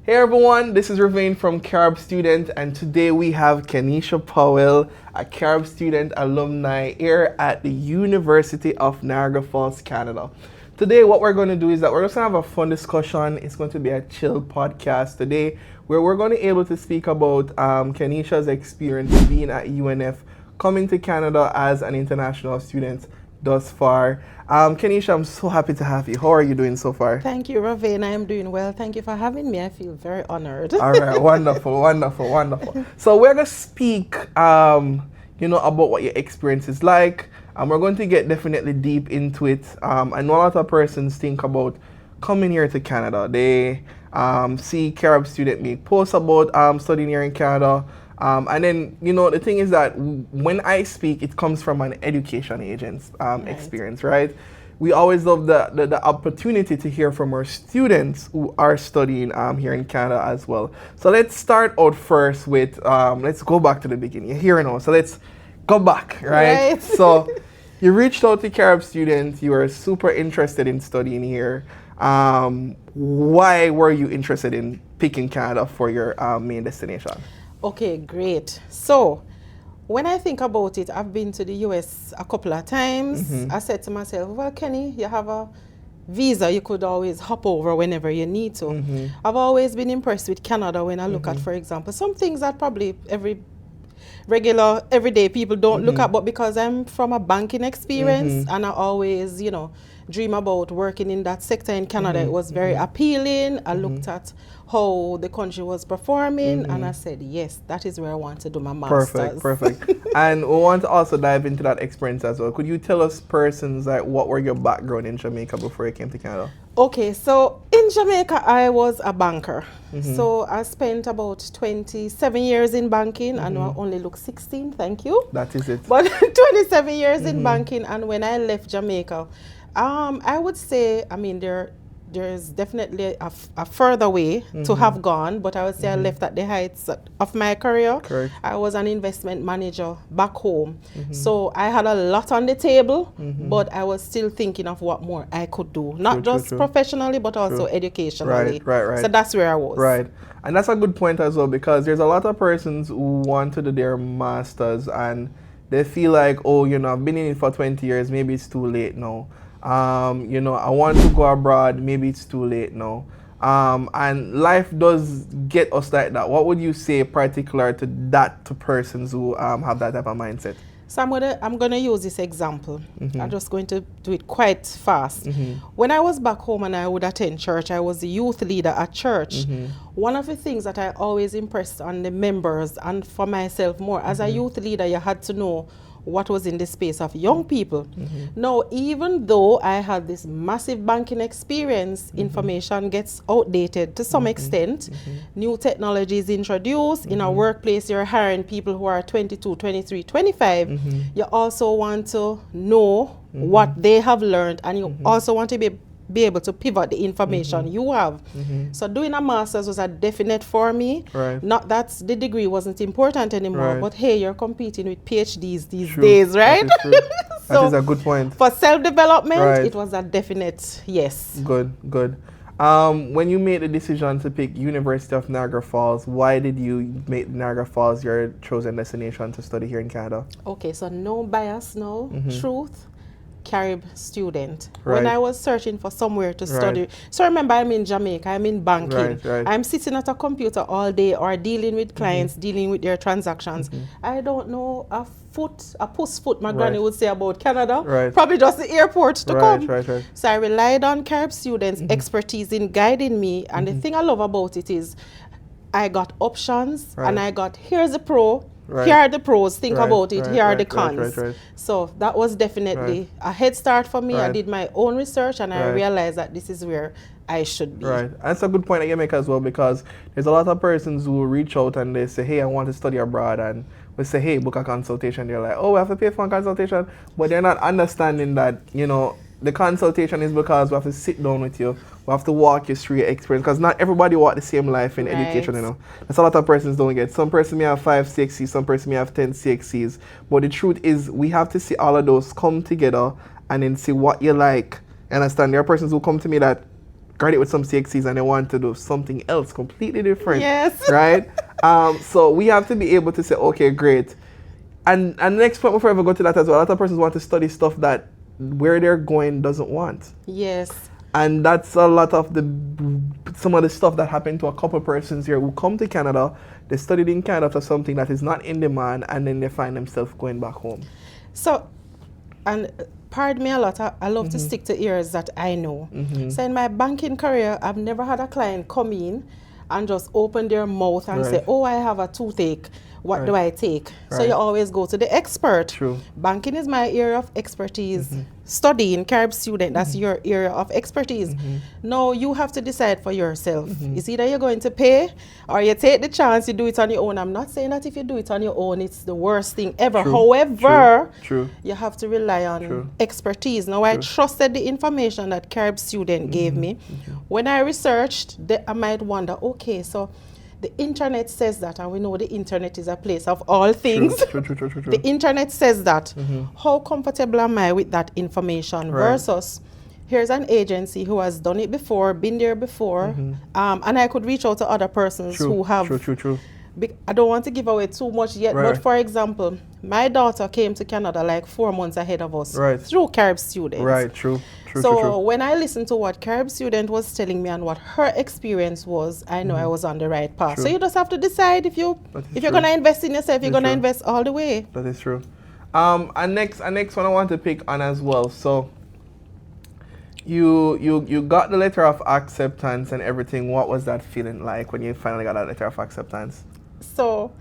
Hey everyone, this is Ravine from Carib Student, and today we have Kenisha Powell, a Carib Student alumni here at the University of Niagara Falls, Canada. Today what we're going to do is that we're just going to have a fun discussion. It's going to be a chill podcast today where we're going to be able to speak about Kenisha's experience being at UNF, coming to Canada as an international student thus far. Kenisha, I'm so happy to have you. How are you doing so far? Thank you, Ravine. I am doing well. Thank you for having me. I feel very honored. All right, wonderful, wonderful, wonderful. So we're gonna speak, about what your experience is like, and we're going to get definitely deep into it. I know a lot of persons think about coming here to Canada. They see Carib student make posts about studying here in Canada. And then, the thing is that when I speak, it comes from an education agent's experience, right? We always love the opportunity to hear from our students who are studying here in Canada as well. So let's start out first with, let's go back to the beginning. You're here now, so let's go back, right? So you reached out to Carib students, you were super interested in studying here. Why were you interested in picking Canada for your main destination? Okay, great. So, when I think about it, I've been to the US a couple of times. I said to myself, well, Kenny, you have a visa, you could always hop over whenever you need to. I've always been impressed with Canada when I look at, for example, some things that probably everyday people don't look at, but because I'm from a banking experience and I always, dream about working in that sector in Canada, it was very appealing. I looked at how the country was performing and I said, yes, that is where I want to do my master's. Perfect. And we want to also dive into that experience as well. Could you tell us persons, like, what were your background in Jamaica before you came to Canada? Okay, so in Jamaica, I was a banker. So I spent about 27 years in banking and I only look 16, thank you. That is it. But 27 years in banking, and when I left Jamaica, I would say, there's definitely a further way to have gone, but I would say I left at the heights of my career. Correct. I was an investment manager back home. So I had a lot on the table, but I was still thinking of what more I could do. Not just professionally, but also educationally. Right. So that's where I was. Right. And that's a good point as well, because there's a lot of persons who want to do their masters and they feel like, oh, I've been in it for 20 years, maybe it's too late now. I want to go abroad, maybe it's too late now. And life does get us like that. What would you say particular to persons who have that type of mindset? So I'm gonna use this example. I'm just going to do it quite fast. When I was back home and I would attend church, I was the youth leader at church. One of the things that I always impressed on the members and for myself more, as a youth leader, you had to know what was in the space of young people. Now, even though I had this massive banking experience, information gets outdated to some extent. New technology is introduced. In a workplace, you're hiring people who are 22, 23, 25. You also want to know what they have learned, and you also want to be able to pivot the information you have. So doing a master's was a definite for me. Not that the degree wasn't important anymore, but hey, you're competing with PhDs these days, right? So that is a good point. For self-development, it was a definite yes. Good. When you made the decision to pick University of Niagara Falls, why did you make Niagara Falls your chosen destination to study here in Canada? Okay, so no bias, no truth. Carib student. When I was searching for somewhere to study, so remember, I'm in Jamaica, I'm in banking, I'm sitting at a computer all day or dealing with clients, dealing with their transactions. I don't know a puss foot, my granny would say about Canada, probably just the airport to come. So I relied on Carib students' expertise in guiding me, and the thing I love about it is I got options and I got, here's the pro, here are the pros, think about it, here are the cons. So that was definitely a head start for me. I did my own research and I realized that this is where I should be. That's a good point that you make as well, because there's a lot of persons who reach out and they say, hey, I want to study abroad, and we say, hey, book a consultation. They're like, oh, we have to pay for a consultation, but they're not understanding that, the consultation is because we have to sit down with you. We have to walk you through your experience, because not everybody walk the same life in education, That's a lot of persons don't get. Some person may have 5 CXCs, some person may have 10 CXCs. But the truth is, we have to see all of those come together and then see what you like. Understand? There are persons who come to me that graduate with some CXCs and they want to do something else completely different. Yes. Right? So we have to be able to say, okay, great. And the next point before I ever go to that as well, a lot of persons want to study stuff that where they're going doesn't want. Yes. And that's a lot of some of the stuff that happened to a couple persons here who come to Canada. They studied in Canada for something that is not in demand, and then they find themselves going back home. So, and pardon me a lot, I love to stick to areas that I know. So in my banking career, I've never had a client come in and just open their mouth and say, oh, I have a toothache. What do I take? So you always go to the expert. True. Banking is my area of expertise. Studying, Carib student, that's your area of expertise. Now you have to decide for yourself. It's either you're going to pay or you take the chance, you do it on your own. I'm not saying that if you do it on your own, it's the worst thing ever. True. However, True. you have to rely on expertise. Now I trusted the information that Carib student gave me. When I researched, I might wonder, okay, so the internet says that, and we know the internet is a place of all things. True. The internet says that. How comfortable am I with that information versus here's an agency who has done it before, been there before, and I could reach out to other persons who have. True. I don't want to give away too much yet, but for example, my daughter came to Canada like 4 months ahead of us through Carib students. Right, true. So when I listened to what Carib student was telling me and what her experience was, I know I was on the right path. So you just have to decide if you're going to invest in yourself, you're going to invest all the way. That is true. And next one I want to pick on as well. So you got the letter of acceptance and everything. What was that feeling like when you finally got that letter of acceptance? So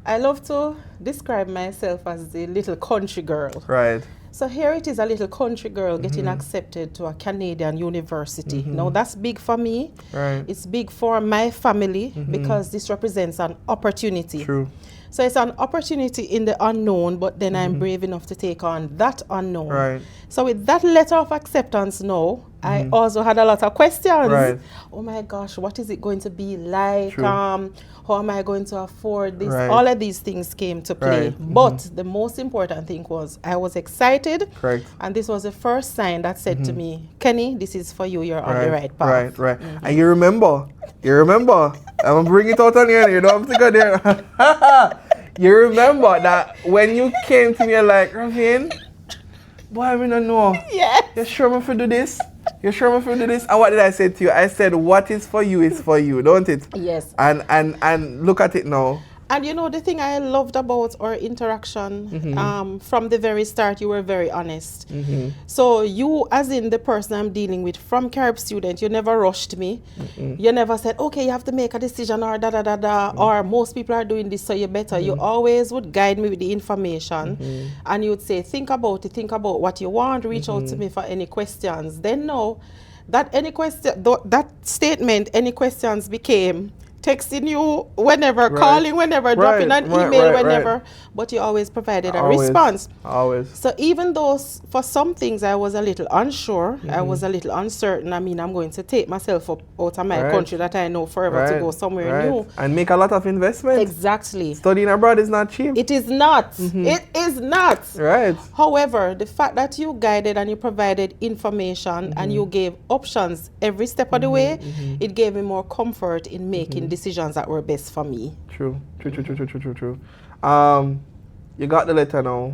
I love to describe myself as the little country girl. Right. So here it is, a little country girl getting accepted to a Canadian university. Now that's big for me. Right. It's big for my family because this represents an opportunity. True. So it's an opportunity in the unknown, but then I'm brave enough to take on that unknown. Right. So with that letter of acceptance now, I also had a lot of questions. Right. Oh my gosh, what is it going to be like? True. How am I going to afford this? Right. All of these things came to play. Right. But the most important thing was I was excited. Correct. And this was the first sign that said to me, Kenny, this is for you. You're on the right path. Right. And you remember, I'm going to bring it out on here. You don't have to go there. You remember that when you came to me, you're like, Ravine, boy, I don't know. Yes. You sure if you do this? You sure if you do this? And what did I say to you? I said, what is for you is for you, don't it? Yes. And look at it now. And you know, the thing I loved about our interaction, from the very start, you were very honest. So you, as in the person I'm dealing with, from Carib student, you never rushed me. You never said, okay, you have to make a decision or da-da-da-da, or most people are doing this, so you better. You always would guide me with the information. And you would say, think about it, think about what you want, reach out to me for any questions. Then no, that that statement, any questions became texting you whenever, calling whenever, dropping an email whenever, but you always provided a response. Always. So even though for some things I was a little unsure, I was a little uncertain, I mean, I'm going to take myself up out of my country that I know forever to go somewhere new. And make a lot of investment. Exactly. Studying abroad is not cheap. It is not. It is not. Right. However, the fact that you guided and you provided information and you gave options every step of the way, it gave me more comfort in making decisions that were best for me. True. You got the letter now.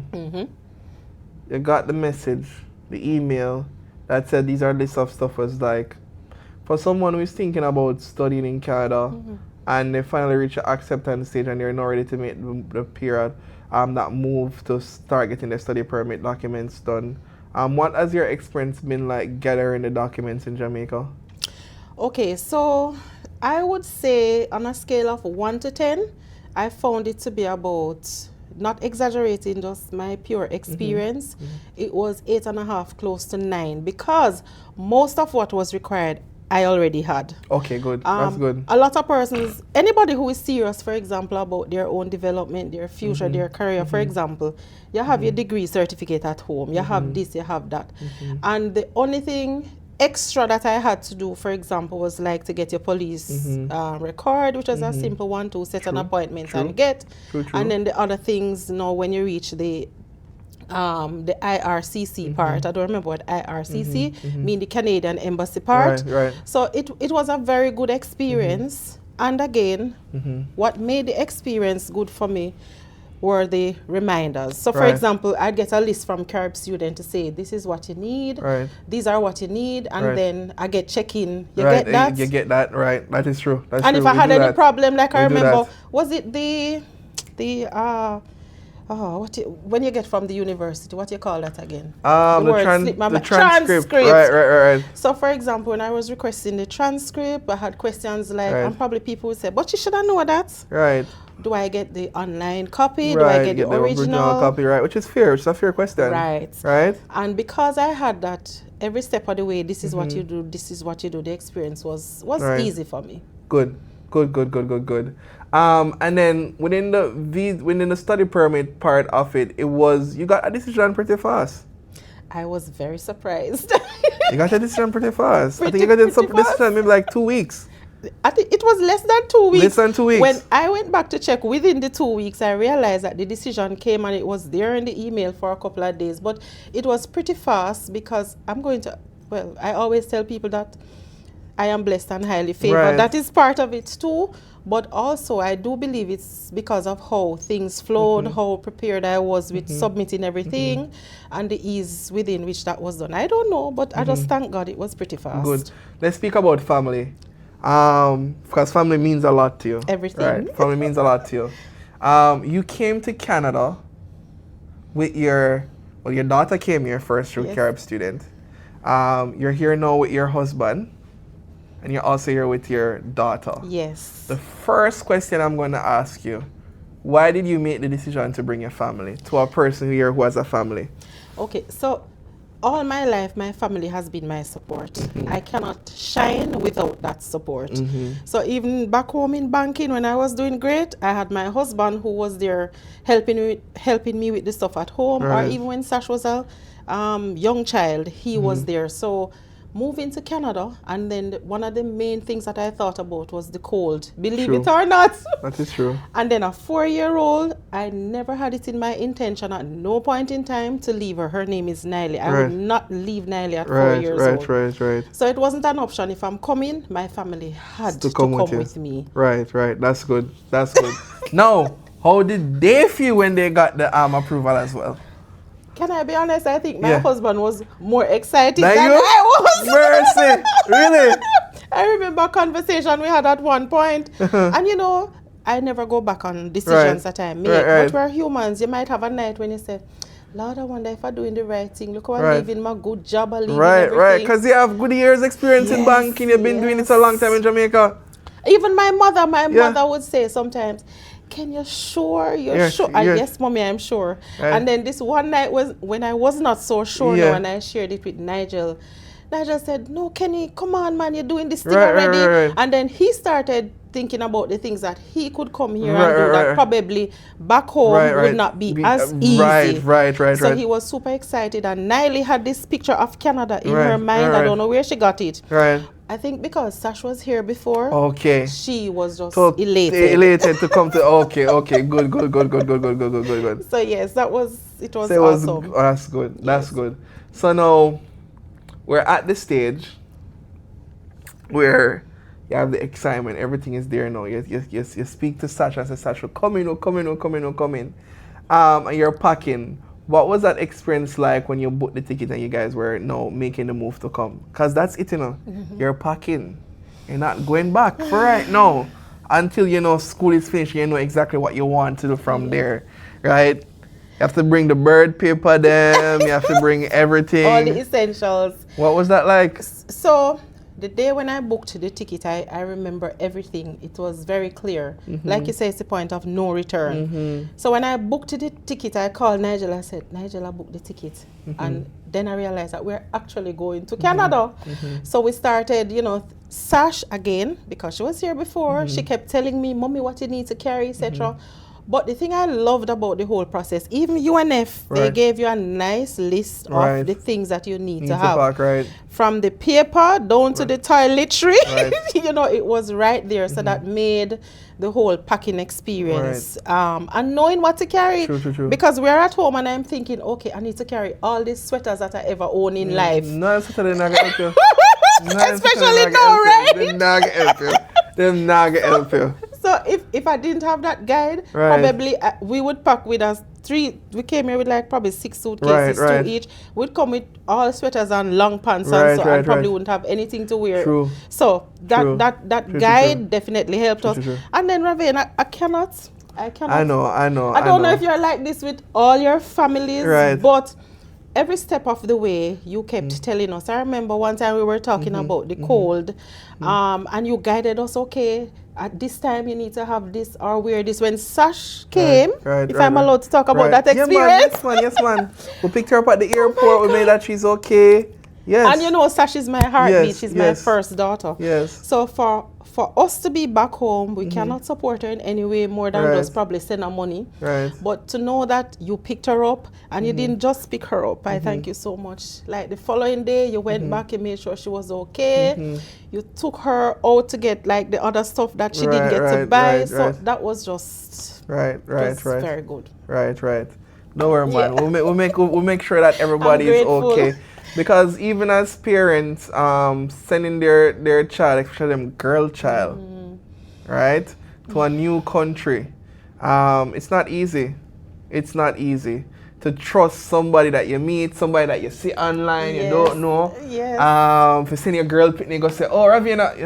You got the message, the email that said these are lists of stuff. Was like, for someone who is thinking about studying in Canada and they finally reach the acceptance stage and they're not ready to make the period, that move to start getting their study permit documents done. What has your experience been like gathering the documents in Jamaica? Okay, so I would say on a scale of 1 to 10, I found it to be about, not exaggerating, just my pure experience, it was 8.5, close to 9, because most of what was required I already had. Okay, good. That's good. A lot of persons, anybody who is serious, for example, about their own development, their future, their career, for example, you have your degree certificate at home, you have this, you have that. And the only thing extra that I had to do, for example, was like to get your police record, which was a simple one, to set an appointment and get. And then the other things, you know, when you reach the the IRCC part. I don't remember what IRCC mean, the Canadian Embassy part. Right. So it was a very good experience. And again, what made the experience good for me were the reminders. So for example, I'd get a list from Carib student to say, this is what you need, these are what you need, and then I get check-in. You get that? You get that, right. That is true. That's and true. If I had any problem, like I remember, that. was it when you get from the university, what do you call that again? The transcript. Right. So for example, when I was requesting the transcript, I had questions like, and probably people would say, but you should have known that. Right. Do I get the online copy? Do I get the original copy? Right, which is fair. It's a fair question. Right. And because I had that every step of the way, this is what you do, this is what you do, the experience was easy for me. Good. And then within the study permit part of it, you got a decision pretty fast. I was very surprised. You got a decision pretty fast. I think you got a decision maybe like 2 weeks. I think it was less than 2 weeks. Less than 2 weeks. When I went back to check within the 2 weeks, I realized that the decision came and it was there in the email for a couple of days. But it was pretty fast because I always tell people that I am blessed and highly favored. Right. That is part of it too. But also, I do believe it's because of how things flowed, how prepared I was with submitting everything, and the ease within which that was done. I don't know, but I just thank God it was pretty fast. Good. Let's speak about family. Because family means a lot to you. Everything. Right. Family means a lot to you. You came to Canada with your daughter came here first through Carib student. You're here now with your husband. And you're also here with your daughter. Yes. The first question I'm going to ask you, why did you make the decision to bring your family to a person here who has a family? Okay, so all my life, my family has been my support. I cannot shine without that support. So even back home in banking, when I was doing great, I had my husband who was there helping me with the stuff at home. Or even when Sash was a young child, he was there. So moving to Canada, and then one of the main things that I thought about was the cold. Believe it or not. That is true. And then a 4-year-old, I never had it in my intention at no point in time to leave her. Her name is Niley. I would not leave Niley at 4 years old. Right. So it wasn't an option. If I'm coming, my family had to come with me. Right. That's good. Now, how did they feel when they got the approval as well? Can I be honest? I think my husband was more excited than I was. Mercy. Really? I remember a conversation we had at one point. And I never go back on decisions that I make. But we're humans. You might have a night when you say, Lord, I wonder if I'm doing the right thing. Look how I'm leaving my good job. I'm leaving everything. Right. Because you have good years experience in banking. You've been doing it a long time in Jamaica. Even my mother would say sometimes, can you sure? You're sure? Yes, mommy, I'm sure. Right. And then this one night was when I was not so sure now, and I shared it with Nigel. Nigel said, no, Kenny, come on, man, you're doing this thing already. Right. And then he started thinking about the things that he could come here and do that probably back home would not be as easy. Right. So he was super excited. And Niley had this picture of Canada in her mind. I don't know where she got it. Right. I think because Sash was here before, she was just elated. Elated to come to, okay, good. So yes, it was awesome. That's good. So now, we're at the stage where you have the excitement, everything is there now. You speak to Sash and say, Sash, come in. And you're packing. What was that experience like when you booked the ticket and you guys were now making the move to come? Because that's it, You're packing. You're not going back for right now until, school is finished. You know exactly what you want to do from there, right? You have to bring the bird paper them. You have to bring everything. All the essentials. What was that like? So the day when I booked the ticket, I remember everything. It was very clear. Like you say, it's the point of no return. So when I booked the ticket, I called Nigel. I said, Nigel, I booked the ticket. And then I realized that we're actually going to Canada. So we started, Sash again, because she was here before. She kept telling me, Mommy, what you need to carry, etc. But the thing I loved about the whole process, even UNF, they Right. gave you a nice list Right. of the things that you need Need to to have. pack, right? From the paper down to the toiletry, Right. you know, it was right there. So that made the whole packing experience. And knowing what to carry. True. Because we're at home and I'm thinking, okay, I need to carry all these sweaters that I ever own in life. No, Saturday not gonna help you. Especially now, right? Them not gonna help you. Them not gonna help you. So if I didn't have that guide, Right. probably we would pack with us three. We came here with like probably 6 suitcases, Right. 2 each. We'd come with all sweaters and long pants Right, and so, and probably right. wouldn't have anything to wear. True. So that True. that True. guide definitely helped us. True. And then Raven, I cannot. I know. I don't know if you're like this with all your families, Right. but every step of the way you kept telling us. I remember one time we were talking about the cold, and you guided us. Okay, at this time you need to have this or wear this. When Sash came, if I'm allowed to talk about that experience, Yes, man. We picked her up at the airport. We made that she's okay. Yes. and you know Sash is my heartbeat. Yes, She's yes. my first daughter. Yes. So for us to be back home, we cannot support her in any way more than Right. just probably send her money. Right. But to know that you picked her up and you didn't just pick her up, I thank you so much. Like the following day, you went back and made sure she was okay. You took her out to get like the other stuff that she didn't get to buy. So that was just right. very good. Right. Don't worry, man. Yeah. We'll make sure that everybody is grateful. okay. Because even as parents, sending their child, especially them girl child, right, to a new country, it's not easy. It's not easy to trust somebody that you meet, somebody that you see online, you don't know. Yes. If you send your girl picnic, go say, oh, Ravina,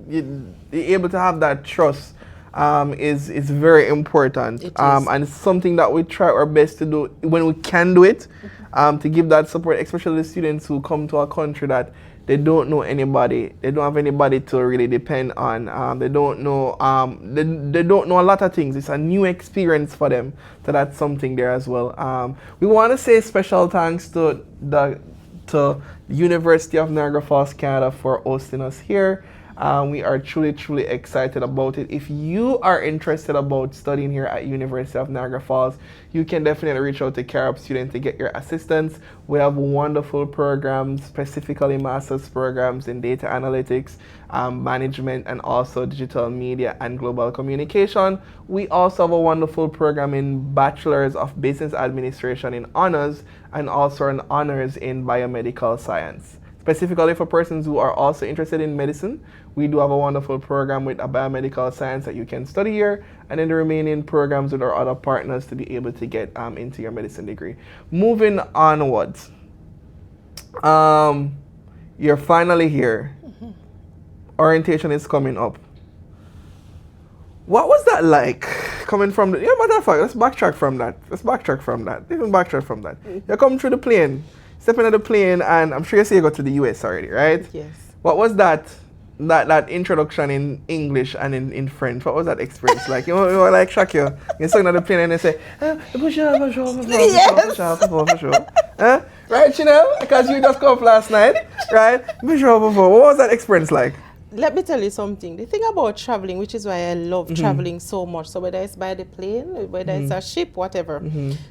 you're able to have that trust. Is very important. It is. And it's something that we try our best to do when we can do it, to give that support, especially the students who come to a country that they don't know anybody, they don't have anybody to really depend on. They don't know they don't know a lot of things. It's a new experience for them, so that's something there as well. We want to say special thanks to the University of Niagara Falls, Canada, for hosting us here. We are truly excited about it. If you are interested about studying here at University of Niagara Falls, you can definitely reach out to CAREUP students to get your assistance. We have wonderful programs, specifically master's programs in data analytics, management, and also digital media and global communication. We also have a wonderful program in Bachelor's of Business Administration in honors, and also an honors in biomedical science. Specifically for persons who are also interested in medicine, we do have a wonderful program with a biomedical science that you can study here, and then the remaining programs with our other partners to be able to get into your medicine degree. Moving onwards, you're finally here. Orientation is coming up. What was that like coming from the, matter of fact, let's backtrack from that. Even backtrack from that. You come through the plane, stepping on the plane, and I'm sure you say you got to the US already, right? Yes. What was that introduction in English and in French? What was that experience like? You were like shock you. You're sitting on the plane and they say, bonjour. Right, Chanel? Because you just come up last night, right? Bonjour. What was that experience like? Let me tell you something. The thing about traveling, which is why I love traveling so much, so whether it's by the plane, whether it's a ship, whatever,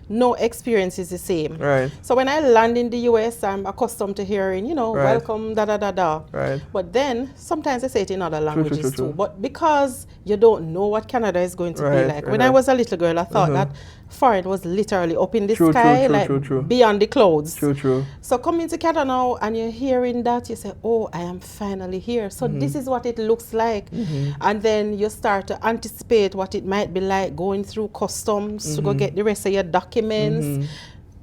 no experience is the same. Right. So when I land in the US, I'm accustomed to hearing, welcome, da da da da. Right. But then sometimes they say it in other languages true. too. But because you don't know what Canada is going to be like. When right. I was a little girl, I thought that foreign was literally up in the sky, beyond the clouds. True. So coming to Canada now and you're hearing that, you say, oh, I am finally here. So this is what it looks like. And then you start to anticipate what it might be like going through customs to go get the rest of your documents.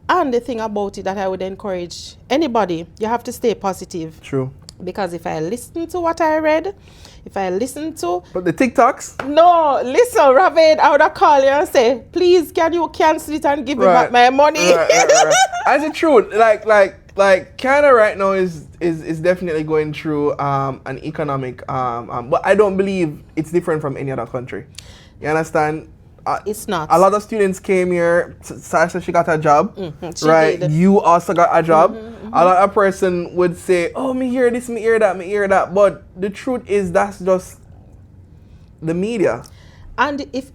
And the thing about it that I would encourage anybody, you have to stay positive. True. Because if I listen to what I read, if I listen to... But the TikToks? No, listen, Ravid, I would have called you and say, please, can you cancel it and give me back my money? Right. As a truth, like Canada right now is definitely going through an economic, but I don't believe it's different from any other country. You understand? It's not. A lot of students came here. Sasha, she got a job, right? Did. You also got a job. A lot of person would say, "Oh, me hear this, me hear that." But the truth is, that's just the media. And if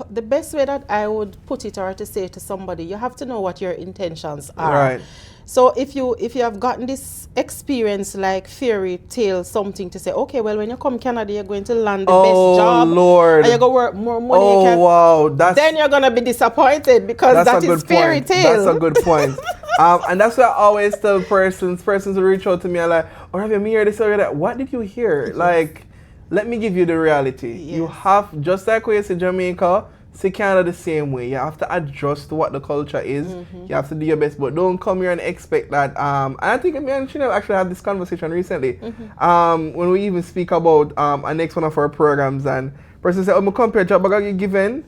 the best way that I would put it or to say to somebody, you have to know what your intentions are. Right. So if you have gotten this experience like fairy tale something to say, okay, well when you come Canada you're going to land the best job, Lord, and you're going to work more money, wow, then you're going to be disappointed because that is fairy tale. That's a good point. And that's what I always tell persons who reach out to me, are like, oh, have you heard this or that? What did you hear? Yes. Like, let me give you the reality. Yes. You have, just like when you say Jamaica, see Canada the same way. You have to adjust to what the culture is. You have to do your best, but don't come here and expect that. And I think me and Chanel actually had this conversation recently. When we even speak about our next one of our programs, and person said, oh, my compare job I got you given.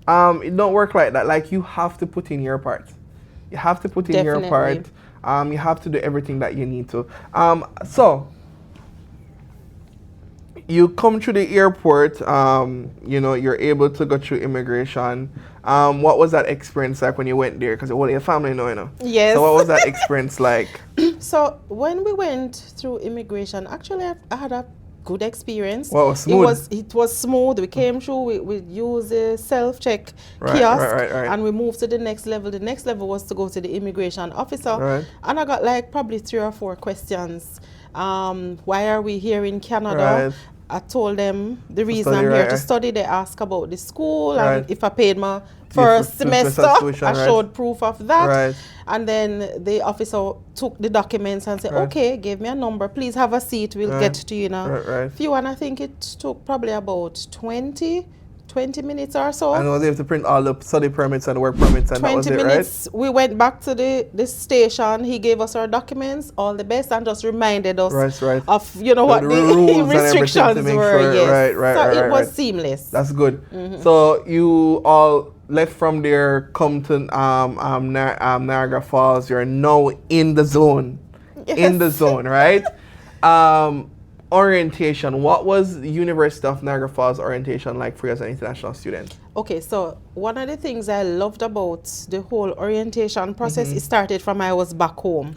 It don't work like that. Like, you have to put in your part. You have to put in your part. You have to do everything that you need to. So you come through the airport, you know, you're able to go through immigration. What was that experience like when you went there? Because all your family know, you know. Yes. So what was that experience like? So when we went through immigration, actually I had a good experience. Well, it was smooth. It was smooth. We came through, we used a self-check kiosk, and we moved to the next level. The next level was to go to the immigration officer. And I got like probably 3 or 4 questions. Why are we here in Canada? I told them the reason I'm here to study. They asked about the school and if I paid my first semester. I showed proof of that. And then the officer took the documents and said, okay, give me a number. Please have a seat. We'll get to you now. Few, and I think it took probably about 20 minutes or so. And I was able to print all the study permits and work permits, and 20 that was minutes, we went back to the station. He gave us our documents, all the best, and just reminded us of, you know, what the rules restrictions were. So it was seamless. That's good. So you all left from there, come to Niagara Falls. You're now in the zone. In the zone, right? Orientation. What was the University of Niagara Falls orientation like for you as an international student? Okay, so one of the things I loved about the whole orientation process, it started from I was back home.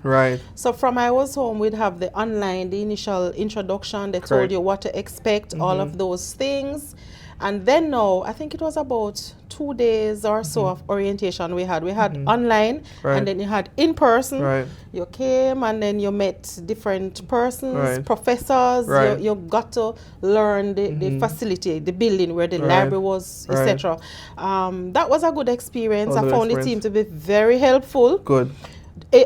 So from I was home, we'd have the online, the initial introduction. They told you what to expect, all of those things. And then now, I think it was about 2 days or so of orientation we had. We had online, and then you had in person. You came and then you met different persons, professors. You got to learn the facility, the building where the library was, etc. That was a good experience. I found the team to be very helpful. Good.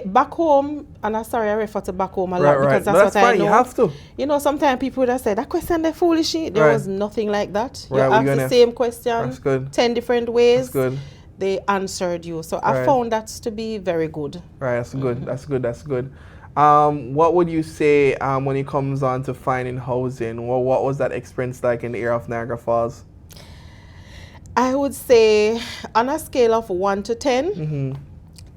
Back home, and I'm sorry I refer to back home a lot because that's what I know. You have to. You know, sometimes people would have said, that question they're foolish. There was nothing like that. You asked the same question 10 different ways. They answered you. So I found that to be very good. That's good. That's good. That's good. What would you say when it comes on to finding housing? What was that experience like in the area of Niagara Falls? I would say on a scale of 1 to 10,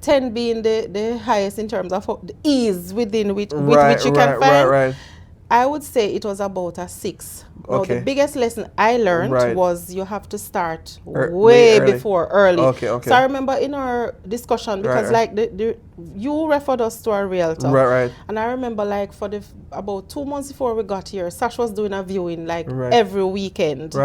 10 being the highest in terms of the ease within which you can find. I would say it was about a 6. Now, the biggest lesson I learned was you have to start way before early. So I remember in our discussion, because like you referred us to a realtor. And I remember like for about 2 months before we got here, Sash was doing a viewing like every weekend.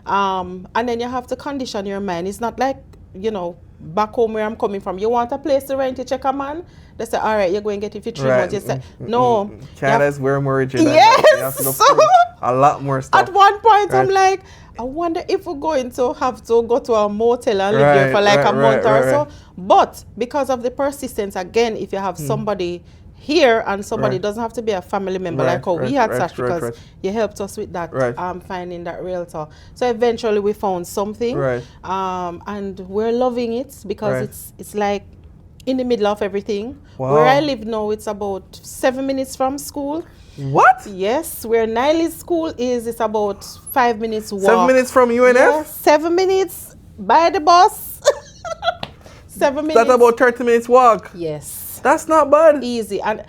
And then you have to condition your mind. It's not like, you know, back home where I'm coming from, you want a place to rent, you check a man, they say, all right, you're going to get it for 3 months. You say, no. Canada's where I'm original. Yes. You have to go a lot more stuff. At one point, I'm like, I wonder if we're going to have to go to a motel and live there for like a month or so. But because of the persistence, again, if you have somebody here and somebody doesn't have to be a family member like how we had such, because you helped us with that finding that realtor. So eventually we found something and we're loving it because it's like in the middle of everything. Where I live now, it's about 7 minutes from school. What? Yes, where Niley's school is, it's about 5 minutes walk. 7 minutes from UNF? Yes, 7 minutes by the bus. 7 minutes. That's about 30 minutes walk. Yes. That's not bad. Easy. And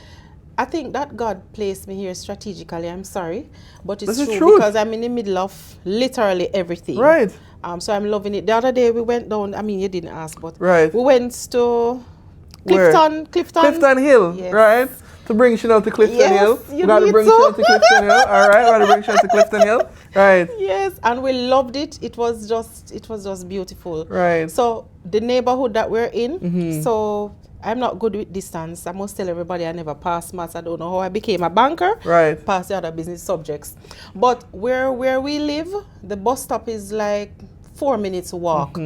I think that God placed me here strategically. I'm sorry. But it's true because I'm in the middle of literally everything. So I'm loving it. The other day we went down, I mean, you didn't ask, but we went to Clifton Hill, to bring Chanel to Clifton Hill. You got to bring Chanel to Clifton Hill. All right, got to bring Chanel to Clifton Hill. Right. Yes, and we loved it. It was just beautiful. Right. So the neighborhood that we're in, so I'm not good with distance. I must tell everybody I never passed maths. I don't know how I became a banker. Right. Passed the other business subjects. But where we live, the bus stop is like 4 minutes walk.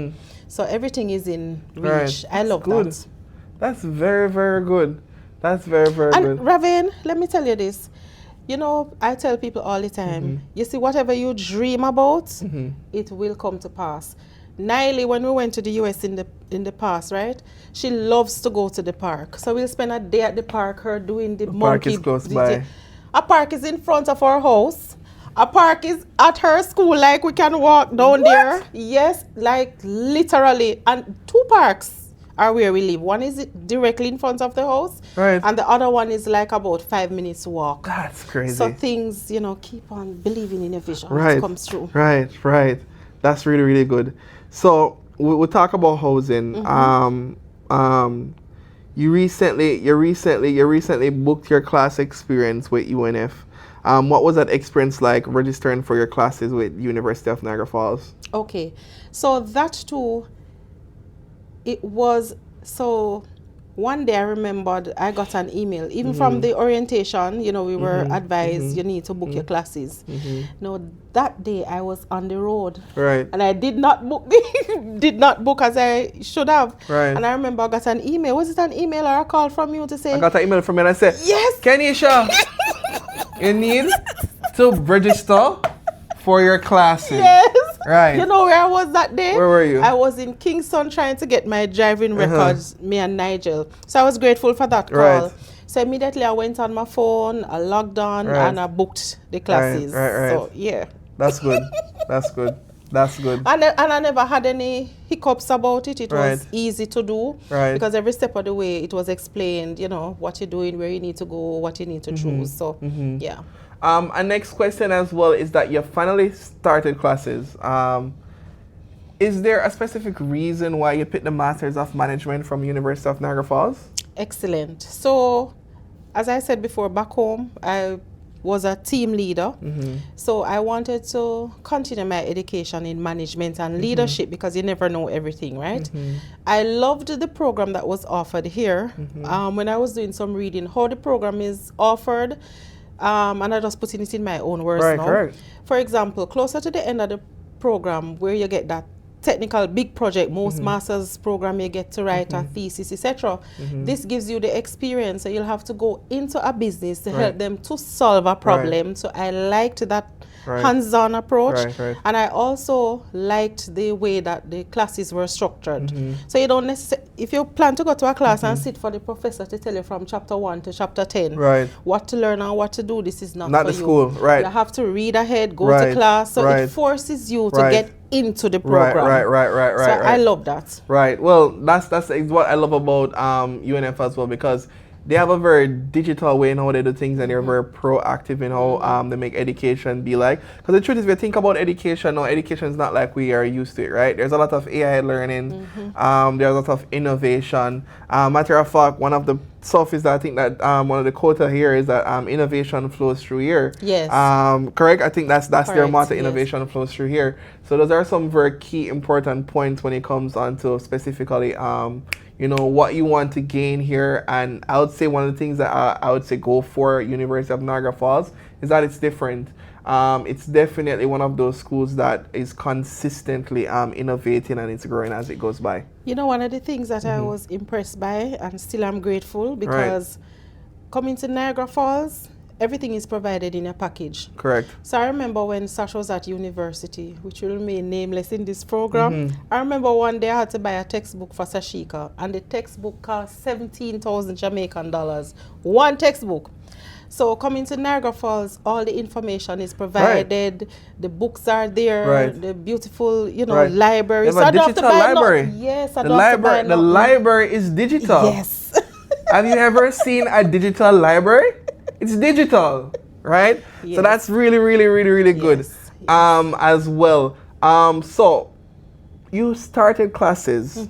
So everything is in reach. Right. I love that. That's very, very good. That's very, very And good. Raven, let me tell you this. You know, I tell people all the time, you see, whatever you dream about, it will come to pass. Niley, when we went to the US in the past, right? She loves to go to the park. So we'll spend a day at the park, her doing the monkey. Park is close by. A park is in front of our house. A park is at her school, like we can walk down there. Yes, like literally. And 2 parks are where we live. One is directly in front of the house. Right. And the other one is like about 5 minutes walk. That's crazy. So things, you know, keep on believing in a vision. Right. It comes true. Right, right. That's really, really good. So we'll talk about housing. You recently booked your class experience with UNF. What was that experience like registering for your classes with University of Niagara Falls? Okay. So that too, it was, so one day I remembered I got an email, even from the orientation, you know, we were advised you need to book your classes. No, that day I was on the road. Right. And I did not book as I should have. Right. And I remember I got an email. Was it an email or a call from you to say? I got an email from you and I said, yes, Kenisha, you need to register for your classes. Yes. Right. You know where I was that day? Where were you? I was in Kingston trying to get my driving records, me and Nigel. So I was grateful for that call. Right. So immediately I went on my phone, I logged on, and I booked the classes. Right. So yeah. That's good. That's good. That's good. And I never had any hiccups about it. It was easy to do. Right. Because every step of the way it was explained, you know, what you're doing, where you need to go, what you need to choose. So yeah. Our next question as well is that you finally started classes. Is there a specific reason why you picked the Masters of Management from University of Niagara Falls? Excellent. So, as I said before, back home, I was a team leader. So I wanted to continue my education in management and leadership because you never know everything, right? I loved the program that was offered here. When I was doing some reading, how the program is offered, and I just putting it in my own words now. Correct. For example, closer to the end of the program where you get that technical big project, most master's program you get to write a thesis, etc. This gives you the experience, so you'll have to go into a business to help them to solve a problem. So I liked that hands-on approach, and I also liked the way that the classes were structured. So you don't necessarily, if you plan to go to a class and sit for the professor to tell you from chapter 1 to chapter 10 what to learn and what to do, this is not for the you. school. You have to read ahead, go to class, so it forces you to get into the program. So I love that. Right. Well, that's what I love about UNF as well, because they have a very digital way in how they do things, and they're very proactive in how they make education be like. Because the truth is, if you think about education, no, education is not like we are used to it, right? There's a lot of AI learning. There's a lot of innovation. Matter of fact, one of the sophists that I think that one of the quota here is that innovation flows through here. Yes. Correct? I think that's their motto, yes. innovation flows through here. So those are some very key important points when it comes on to specifically you know, what you want to gain here. And I would say one of the things that I would say go for University of Niagara Falls is that it's different. It's definitely one of those schools that is consistently innovating, and it's growing as it goes by. You know, one of the things that I was impressed by, and still I'm grateful, because coming to Niagara Falls, everything is provided in a package. Correct. So I remember when Sasha was at university, which will remain nameless in this program, I remember one day I had to buy a textbook for Sashika, and the textbook cost 17,000 Jamaican dollars. One textbook. So coming to Niagara Falls, all the information is provided, the books are there, the beautiful, you know, library. So I don't have to buy library. Yes, I the don't library, have to buy the library is digital. Yes. Have you ever seen a digital library? It's digital, right? Yes. So that's really, really, really, really good. As well. So you started classes.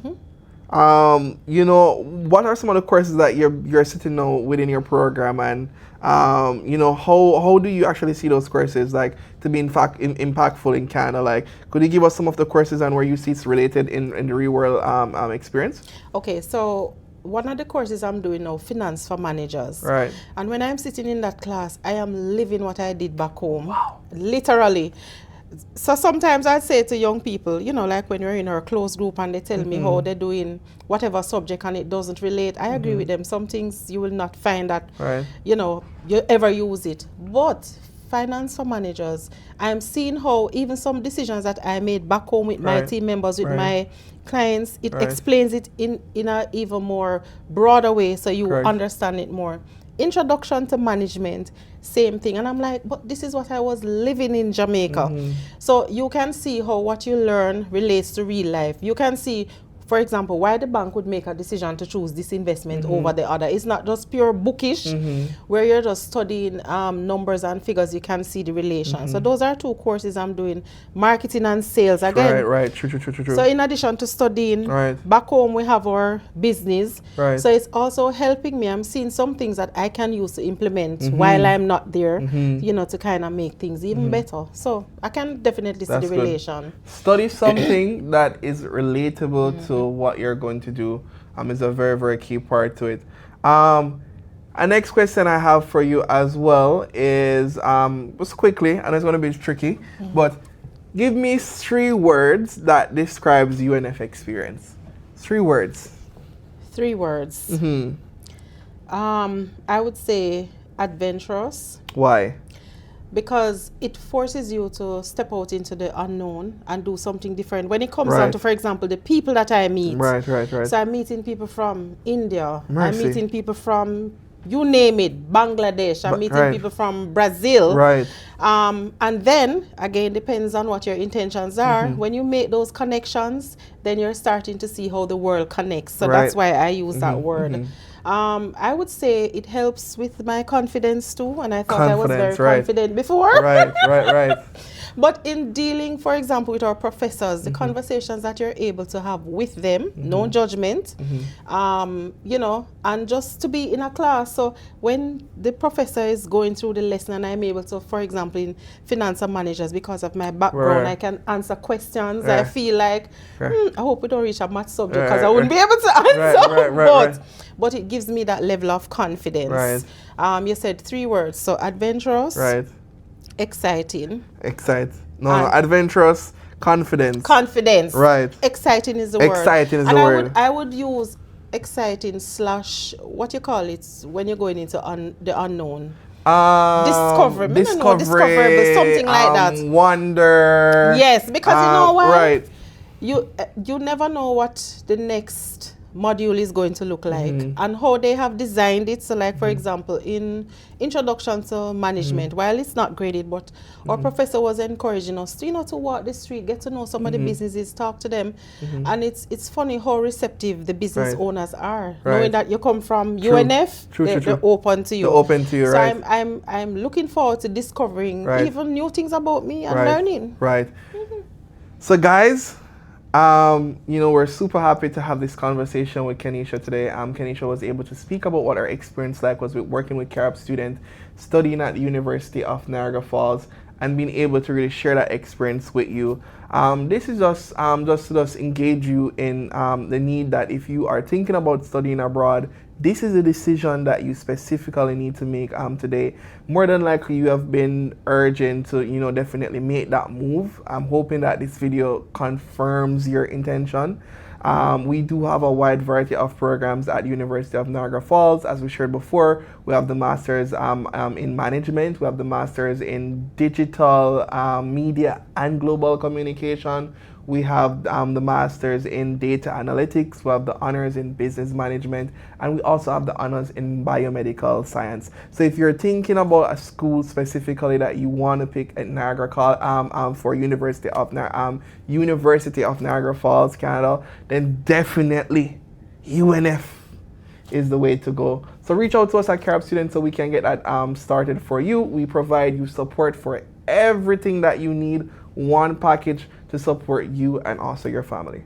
You know, what are some of the courses that you're sitting now within your program, and you know, how do you actually see those courses like to be in fact impactful in Canada? Like, could you give us some of the courses and where you see it's related in the real world experience? Okay, so one of the courses I'm doing now, finance for managers. Right. And when I'm sitting in that class, I am living what I did back home. Wow. Literally. So sometimes I say to young people, you know, like when we're in our closed group and they tell me how they're doing whatever subject and it doesn't relate, I agree with them. Some things you will not find that, Right. you know, you ever use it. But finance for managers, I'm seeing how even some decisions that I made back home with my team members, with my clients, it explains it in a even more broader way so you understand it more. Introduction to management, same thing. And I'm like, but this is what I was living in Jamaica. So you can see how what you learn relates to real life. You can see, for example, why the bank would make a decision to choose this investment over the other. It's not just pure bookish, where you're just studying numbers and figures. You can see the relation. So those are two courses I'm doing. Marketing and sales. Again, Right. True. So in addition to studying, back home we have our business. So it's also helping me. I'm seeing some things that I can use to implement while I'm not there, you know, to kind of make things even better. So I can definitely see the relation. Study something that is relatable to what you're going to do is a very, very key part to it. A next question I have for you as well is just quickly, and it's going to be tricky, but give me 3 words that describes UNF experience. 3 words. 3 words. I would say adventurous. Why? Because it forces you to step out into the unknown and do something different. When it comes down to, for example, the people that I meet. Right. So I'm meeting people from India. I'm meeting people from, you name it, Bangladesh. I'm meeting people from Brazil. And then, again, depends on what your intentions are. When you make those connections, then you're starting to see how the world connects. So that's why I use that word. I would say it helps with my confidence too, and I thought I was very confident before. Right. But in dealing, for example, with our professors, the conversations that you're able to have with them, no judgment, you know, and just to be in a class. So when the professor is going through the lesson and I'm able to, for example, in finance and managers, because of my background, I can answer questions. I feel like, I hope we don't reach a math subject because I wouldn't be able to answer. But it gives me that level of confidence. You said 3 words. So adventurous. Exciting. Adventurous, confidence. Exciting is the word. I would use exciting / what you call it when you're going into the unknown. Discoverable, something like that. Wonder. Yes, because you know what? You never know what the next module is going to look like and how they have designed it. So like, for example, in introduction to management, while it's not graded, but our professor was encouraging us to, you know, to walk the street, get to know some of the businesses, talk to them. And it's funny how receptive the business owners are, knowing that you come from UNF. They're open to you. So I'm looking forward to discovering even new things about me and learning. So guys, you know, we're super happy to have this conversation with Kenisha today. Kenisha was able to speak about what her experience like was with working with CAREP students, studying at the University of Niagara Falls, and being able to really share that experience with you. This is just to engage you in the need that if you are thinking about studying abroad, this is a decision that you specifically need to make today. More than likely, you have been urging to, you know, definitely make that move. I'm hoping that this video confirms your intention. We do have a wide variety of programs at University of Niagara Falls. As we shared before, we have the Masters in Management. We have the Masters in Digital Media and Global Communication. We have the Masters in Data Analytics. We have the Honors in Business Management. And we also have the Honors in Biomedical Science. So if you're thinking about a school specifically that you want to pick at Niagara for University of Niagara Falls, Canada, then definitely UNF is the way to go. So reach out to us at CAREP Students so we can get that started for you. We provide you support for everything that you need, one package to support you and also your family.